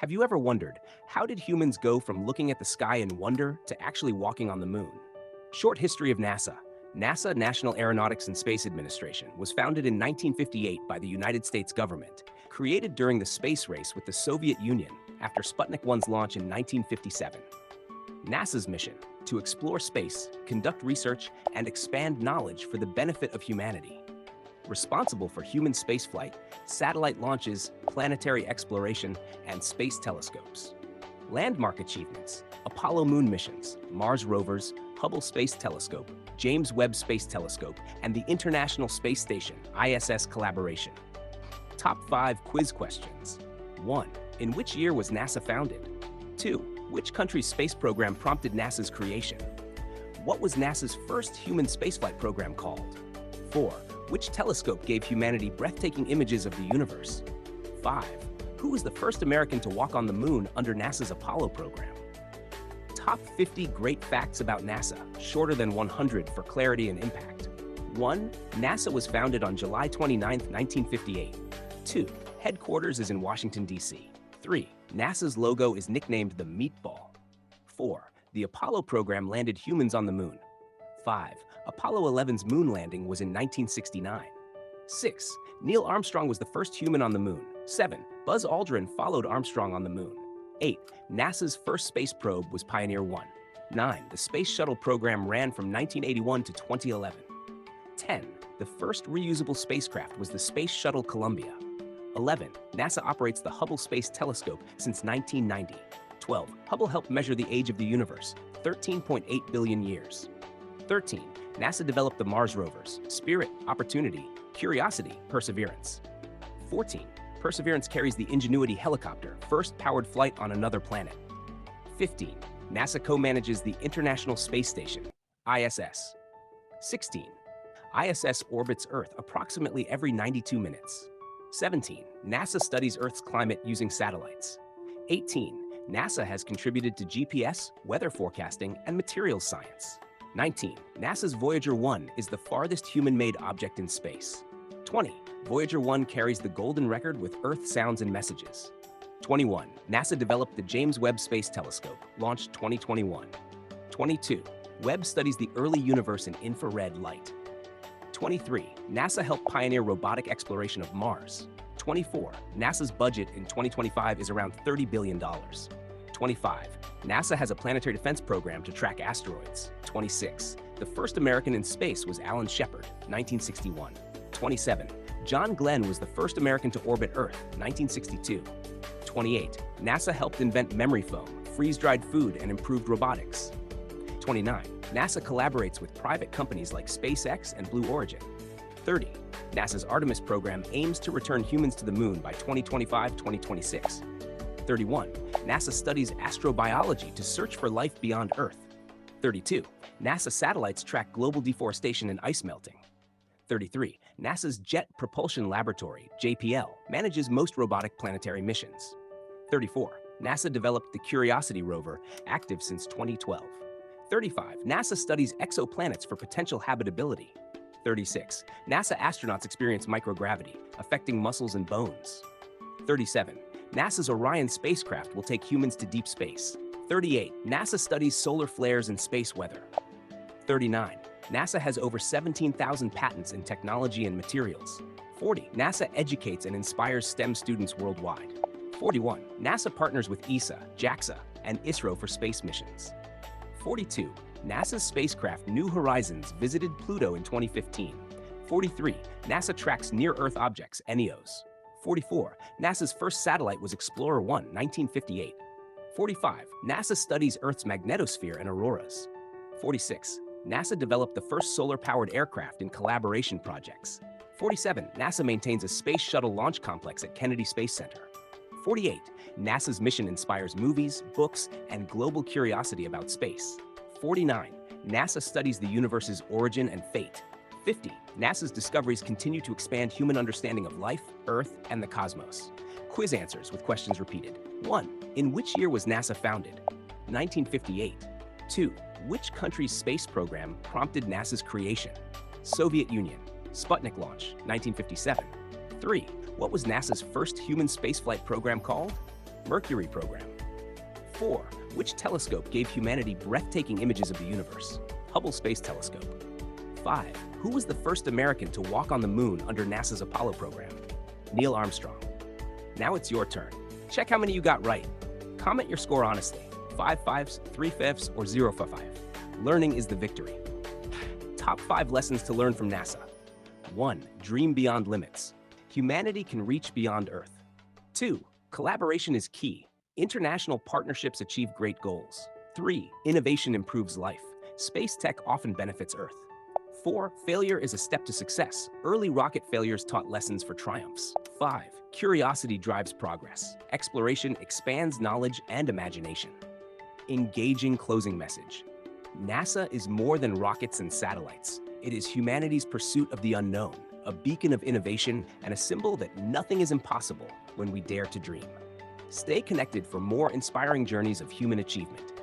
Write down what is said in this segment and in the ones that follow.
Have you ever wondered, how did humans go from looking at the sky in wonder to actually walking on the moon? Short history of NASA. NASA, National Aeronautics and Space Administration, was founded in 1958 by the United States government, created during the space race with the Soviet Union after Sputnik 1's launch in 1957. NASA's mission: to explore space, conduct research, and expand knowledge for the benefit of humanity. Responsible for human spaceflight, satellite launches, planetary exploration, and space telescopes. Landmark achievements: Apollo moon missions, Mars rovers, Hubble Space Telescope, James Webb Space Telescope, and the International Space Station (ISS) collaboration. Top 5 quiz questions. 1. In which year was NASA founded? 2. Which country's space program prompted NASA's creation? What was NASA's first human spaceflight program called? 4. Which telescope gave humanity breathtaking images of the universe? 5. Who was the first American to walk on the moon under NASA's Apollo program? Top 50 great facts about NASA, shorter than 100 for clarity and impact. 1. NASA was founded on July 29, 1958. 2. Headquarters is in Washington, D.C. 3. NASA's logo is nicknamed the Meatball. 4. The Apollo program landed humans on the moon. 5. Apollo 11's moon landing was in 1969. 6. Neil Armstrong was the first human on the moon. 7. Buzz Aldrin followed Armstrong on the moon. 8. NASA's first space probe was Pioneer 1. 9. The Space Shuttle program ran from 1981 to 2011. 10. The first reusable spacecraft was the Space Shuttle Columbia. 11. NASA operates the Hubble Space Telescope since 1990. 12. Hubble helped measure the age of the universe, 13.8 billion years. 13. NASA developed the Mars rovers: Spirit, Opportunity, Curiosity, Perseverance. 14. Perseverance carries the Ingenuity helicopter, first powered flight on another planet. 15. NASA co-manages the International Space Station, ISS. 16. ISS orbits Earth approximately every 92 minutes. 17. NASA studies Earth's climate using satellites. 18. NASA has contributed to GPS, weather forecasting, and materials science. 19. NASA's Voyager 1 is the farthest human-made object in space. 20. Voyager 1 carries the golden record with Earth sounds and messages. 21. NASA developed the James Webb Space Telescope, launched 2021. 22. Webb studies the early universe in infrared light. 23. NASA helped pioneer robotic exploration of Mars. 24. NASA's budget in 2025 is around $30 billion. 25. NASA has a planetary defense program to track asteroids. 26. The first American in space was Alan Shepard, 1961. 27. John Glenn was the first American to orbit Earth, 1962. 28. NASA helped invent memory foam, freeze-dried food, and improved robotics. 29. NASA collaborates with private companies like SpaceX and Blue Origin. 30. NASA's Artemis program aims to return humans to the moon by 2025-2026. 31. NASA studies astrobiology to search for life beyond Earth. 32. NASA satellites track global deforestation and ice melting. 33. NASA's Jet Propulsion Laboratory, JPL, manages most robotic planetary missions. 34. NASA developed the Curiosity rover, active since 2012. 35. NASA studies exoplanets for potential habitability. 36. NASA astronauts experience microgravity, affecting muscles and bones. 37. NASA's Orion spacecraft will take humans to deep space. 38. NASA studies solar flares and space weather. 39. NASA has over 17,000 patents in technology and materials. 40. NASA educates and inspires STEM students worldwide. 41. NASA partners with ESA, JAXA, and ISRO for space missions. 42. NASA's spacecraft New Horizons visited Pluto in 2015. 43. NASA tracks near-Earth objects, NEOs. 44. NASA's first satellite was Explorer 1, 1958. 45. NASA studies Earth's magnetosphere and auroras. 46. NASA developed the first solar-powered aircraft in collaboration projects. 47. NASA maintains a space shuttle launch complex at Kennedy Space Center. 48. NASA's mission inspires movies, books, and global curiosity about space. 49. NASA studies the universe's origin and fate. 50. NASA's discoveries continue to expand human understanding of life, Earth, and the cosmos. Quiz answers with questions repeated. 1. In which year was NASA founded? 1958. 2. Which country's space program prompted NASA's creation? Soviet Union. Sputnik launch, 1957. 3. What was NASA's first human spaceflight program called? Mercury program. 4. Which telescope gave humanity breathtaking images of the universe? Hubble Space Telescope. 5. Who was the first American to walk on the moon under NASA's Apollo program? Neil Armstrong. Now it's your turn. Check how many you got right. Comment your score honestly. 5 fives, 3 fifths, or 0 for 5. Learning is the victory. Top 5 lessons to learn from NASA. 1. Dream beyond limits. Humanity can reach beyond Earth. 2. Collaboration is key. International partnerships achieve great goals. 3. Innovation improves life. Space tech often benefits Earth. 4. Failure is a step to success. Early rocket failures taught lessons for triumphs. 5. Curiosity drives progress. Exploration expands knowledge and imagination. Engaging closing message. NASA is more than rockets and satellites. It is humanity's pursuit of the unknown, a beacon of innovation, and a symbol that nothing is impossible when we dare to dream. Stay connected for more inspiring journeys of human achievement.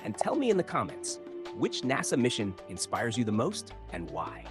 And tell me in the comments, which NASA mission inspires you the most and why?